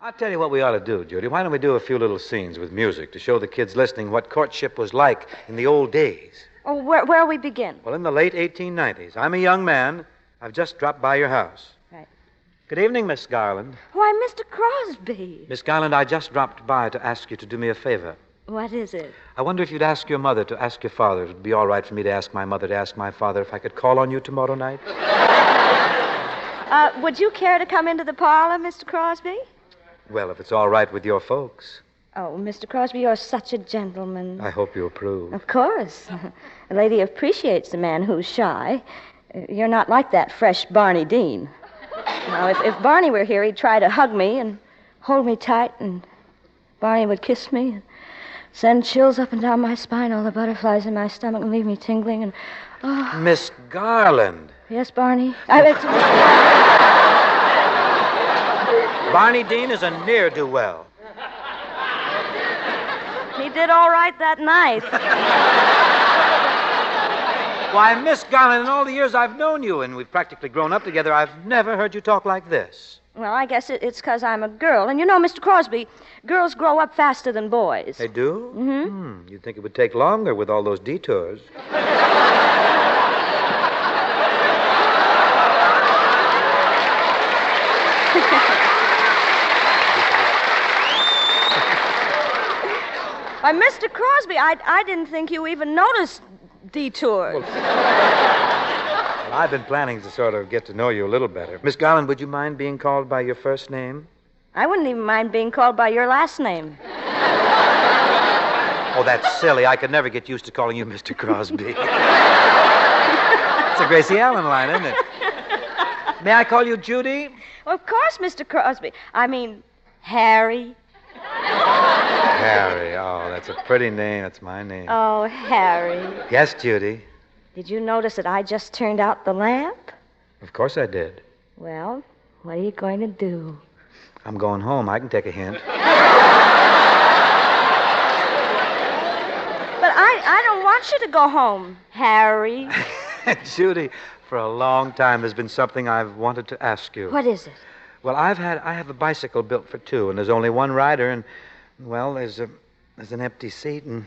I'll tell you what we ought to do, Judy. Why don't we do a few little scenes with music to show the kids listening what courtship was like in the old days? Oh, where'll we begin? Well, in the late 1890s. I'm a young man. I've just dropped by your house. Right. Good evening, Miss Garland. Why, Mr. Crosby. Miss Garland, I just dropped by to ask you to do me a favor. What is it? I wonder if you'd ask your mother to ask your father. It would be all right for me to ask my mother to ask my father if I could call on you tomorrow night. Would you care to come into the parlor, Mr. Crosby? Well, if it's all right with your folks. Oh, Mr. Crosby, you're such a gentleman. I hope you approve. Of course. A lady appreciates a man who's shy. You're not like that fresh Barney Dean. Now, if Barney were here, he'd try to hug me and hold me tight, and Barney would kiss me and send chills up and down my spine, all the butterflies in my stomach, and leave me tingling, and... Oh. Miss Garland. Yes, Barney? Barney Dean is a ne'er-do-well. He did all right that night. Why, Miss Garland, in all the years I've known you, and we've practically grown up together, I've never heard you talk like this. Well, I guess it's because I'm a girl. And you know, Mr. Crosby, girls grow up faster than boys. They do? Mm-hmm. You'd think it would take longer with all those detours. Why, Mr. Crosby, I didn't think you even noticed detours. Well, I've been planning to sort of get to know you a little better. Miss Garland, would you mind being called by your first name? I wouldn't even mind being called by your last name. Oh, that's silly. I could never get used to calling you Mr. Crosby. It's a Gracie Allen line, isn't it? May I call you Judy? Well, of course, Mr. Crosby. I mean, Harry. Harry. Oh, that's a pretty name. That's my name. Oh, Harry. Yes, Judy. Did you notice that I just turned out the lamp? Of course I did. Well, what are you going to do? I'm going home. I can take a hint. But I don't want you to go home, Harry. Judy, for a long time there's been something I've wanted to ask you. What is it? Well, I have a bicycle built for two, and there's only one rider, and, well, there's an empty seat, and,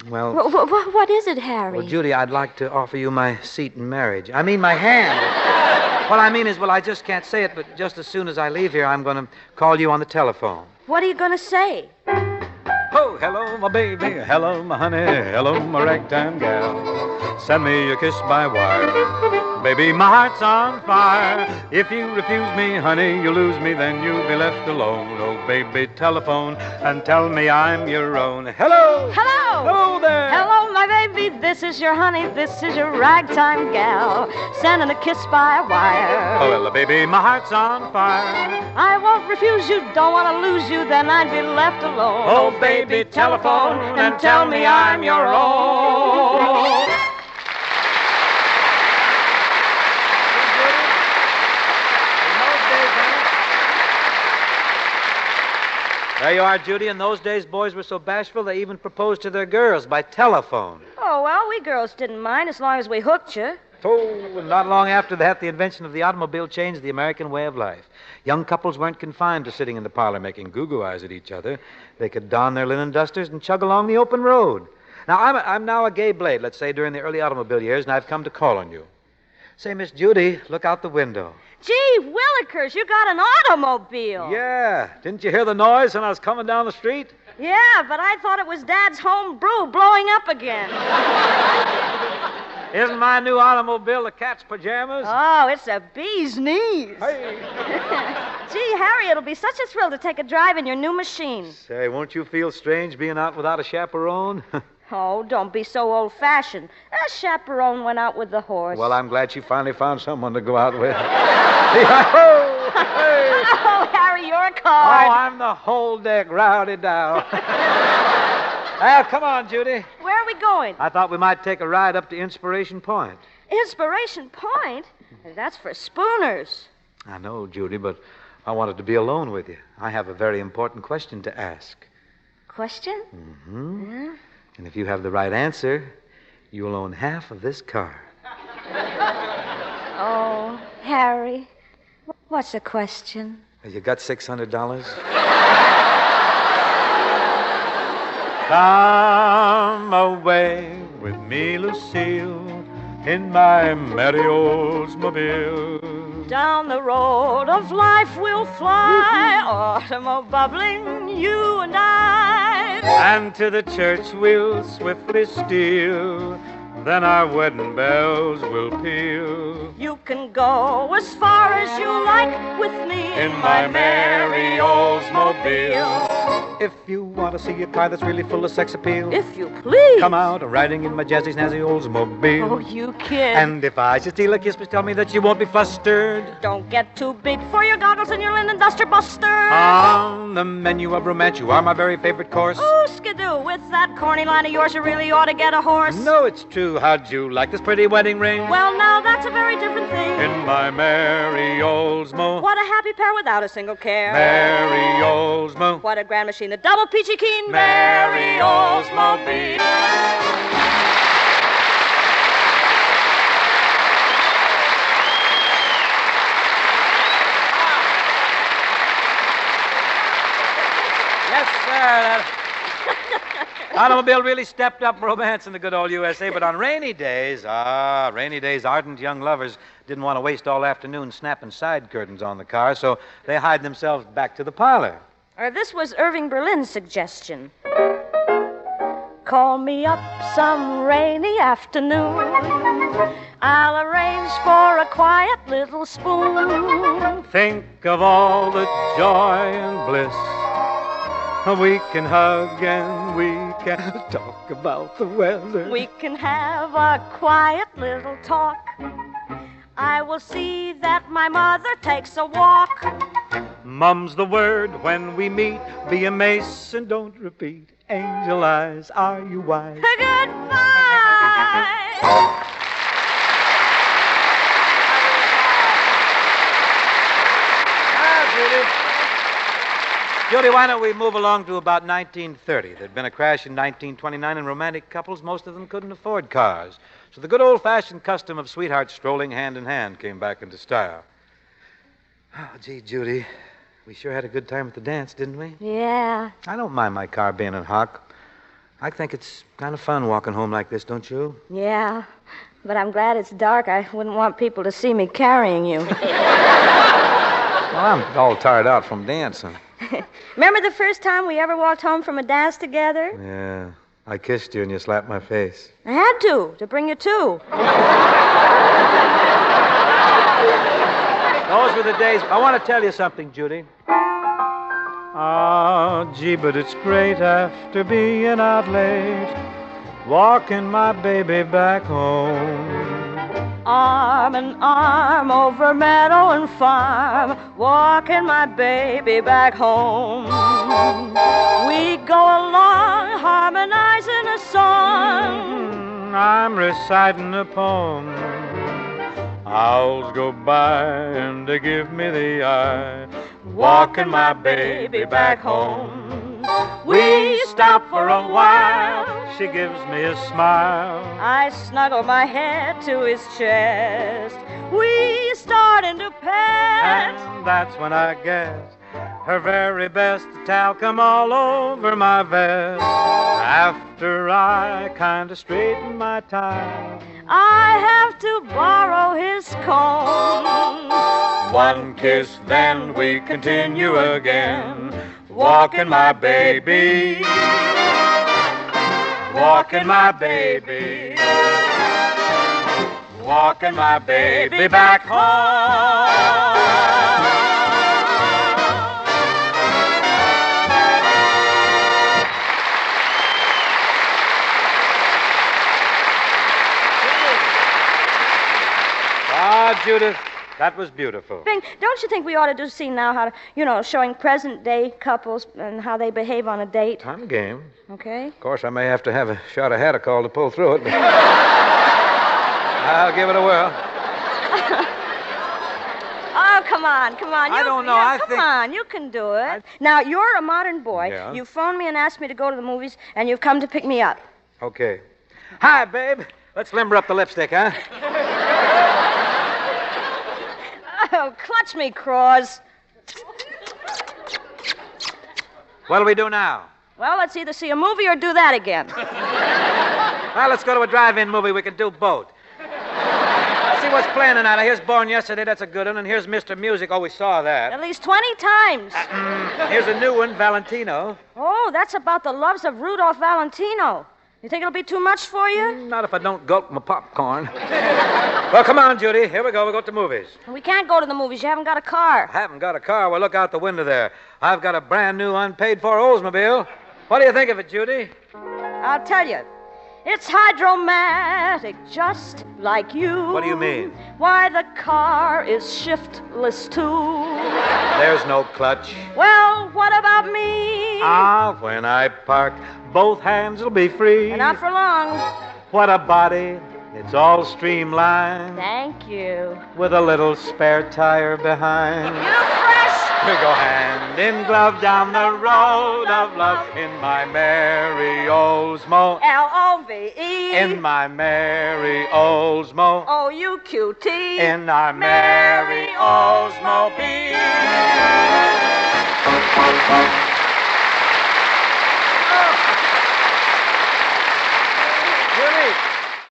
well... What is it, Harry? Well, Judy, I'd like to offer you my seat in marriage. I mean, my hand. What I mean is, well, I just can't say it, but just as soon as I leave here, I'm going to call you on the telephone. What are you going to say? Oh, hello, my baby. Hello, my honey. Hello, my ragtime gal. Send me a kiss by wire. Baby, my heart's on fire. If you refuse me, honey, you lose me, then you'll be left alone. Oh, baby, telephone and tell me I'm your own. Hello! Hello! Hello there! Hello, my baby. This is your honey. This is your ragtime gal. Sending a kiss by wire. Oh, well, baby, my heart's on fire. I won't refuse you. Don't want to lose you, then I'd be left alone. Oh, baby, telephone and tell me I'm your own. There you are, Judy. In those days, boys were so bashful they even proposed to their girls by telephone. Oh, well, we girls didn't mind as long as we hooked you. Oh, and not long after that, the invention of the automobile changed the American way of life. Young couples weren't confined to sitting in the parlor making goo-goo eyes at each other. They could don their linen dusters and chug along the open road. Now, I'm now a gay blade, let's say, during the early automobile years, and I've come to call on you. Say, Miss Judy, look out the window. Gee, Willikers, you got an automobile. Yeah. Didn't you hear the noise when I was coming down the street? Yeah, but I thought it was Dad's home brew blowing up again. Isn't my new automobile the cat's pajamas? Oh, it's a bee's knees. Hey. Gee, Harry, it'll be such a thrill to take a drive in your new machine. Say, won't you feel strange being out without a chaperone? Oh, don't be so old-fashioned. That chaperone went out with the horse. Well, I'm glad she finally found someone to go out with. Oh, hey. Oh, Harry, you're a card. Oh, I'm the whole deck rowdy down. Well, come on, Judy. Where are we going? I thought we might take a ride up to Inspiration Point. Inspiration Point? That's for spooners. I know, Judy, but I wanted to be alone with you. I have a very important question to ask. Question? Mm-hmm. Yeah? And if you have the right answer, you'll own half of this car. Oh, Harry, what's the question? You got $600? Come away with me, Lucille, in my merry Oldsmobile. Down the road of life we'll fly, automobile bubbling, you and I. And to the church we'll swiftly steal, then our wedding bells will peal. You can go as far as you like with me In my merry Oldsmobile. If you want to see a car that's really full of sex appeal, If you please. come out riding in my jazzy snazzy Oldsmobile. Oh, you kid. And if I should steal a kiss, please tell me that you won't be flustered. Don't get too big for your goggles and your linen duster buster. On the menu of romance, you are my very favorite course. Oh, skidoo, with that corny line of yours, you really ought to get a horse. No, it's true. How'd you like this pretty wedding ring? Well, now that's a very different thing. In my merry Oldsmo. What a happy pair without a single care. Merry Oldsmo. What a grand machine, the double peachy keen. Merry Oldsmobile. Yes, sir. That automobile really stepped up romance in the good old USA, but on rainy days, ardent young lovers didn't want to waste all afternoon snapping side curtains on the car, so they hied themselves back to the parlor. This was Irving Berlin's suggestion. Call me up some rainy afternoon. I'll arrange for a quiet little spoon. Think of all the joy and bliss. We can hug and we can talk about the weather. We can have a quiet little talk. I will see that my mother takes a walk. Mum's the word when we meet. Be a mace and don't repeat. Angel eyes, are you wise? Goodbye. Judy, why don't we move along to about 1930? There'd been a crash in 1929, and romantic couples, most of them couldn't afford cars. So the good old-fashioned custom of sweethearts strolling hand in hand came back into style. Oh, gee, Judy, we sure had a good time at the dance, didn't we? Yeah. I don't mind my car being a hock. I think it's kind of fun walking home like this, don't you? Yeah. But I'm glad it's dark. I wouldn't want people to see me carrying you. Well, I'm all tired out from dancing. Remember the first time we ever walked home from a dance together? Yeah. I kissed you and you slapped my face. I had to bring you to. Those were the days. I want to tell you something, Judy. Ah, gee, but it's great after being out late, walking my baby back home. Arm in arm over meadow and farm, walking my baby back home. We go along harmonizing a song. I'm reciting a poem. Owls go by and they give me the eye, walking my baby back home. We stop for a while, she gives me a smile. I snuggle my head to his chest. We start into pet. And that's when I guess her very best talcum all over my vest. After I kind of straighten my tie, I have to borrow his comb. one kiss, then we continue again, walking my baby, walking my baby, walking my baby back home. Ah, Judith, that was beautiful. Bing, don't you think we ought to do a scene now, how to, showing present-day couples and how they behave on a date? I'm game. Okay. Of course, I may have to have a shot of Hadacol to pull through it, but I'll give it a whirl. Oh, come on. I don't know. Come on, you can do it. Now, you're a modern boy. Yeah. You phoned me and asked me to go to the movies, and you've come to pick me up. Okay. Hi, babe. Let's limber up the lipstick, huh? Oh, clutch me, Cross. What'll we do now? Well, let's either see a movie or do that again. Well, let's go to a drive-in movie. We can do both. See what's playing tonight. Here's Born Yesterday. That's a good one. And here's Mr. Music. Oh, we saw that. At least 20 times. Here's a new one, Valentino. Oh, that's about the loves of Rudolph Valentino. You think it'll be too much for you? Not if I don't gulp my popcorn. Well, come on, Judy. Here we go. We'll go to movies. We can't go to the movies. You haven't got a car. I haven't got a car. Well, look out the window there. I've got a brand new unpaid-for Oldsmobile. What do you think of it, Judy? I'll tell you. It's hydromatic, just like you. What do you mean? Why, the car is shiftless, too. There's no clutch. Well, what about me? When I park, both hands will be free. And not for long. What a body. It's all streamlined. Thank you. With a little spare tire behind. You fresh. We go hand in glove down the road of love in my merry Oldsmo. L-O-V-E. In my merry Oldsmo. O-U-Q-T. In our merry Oldsmobile.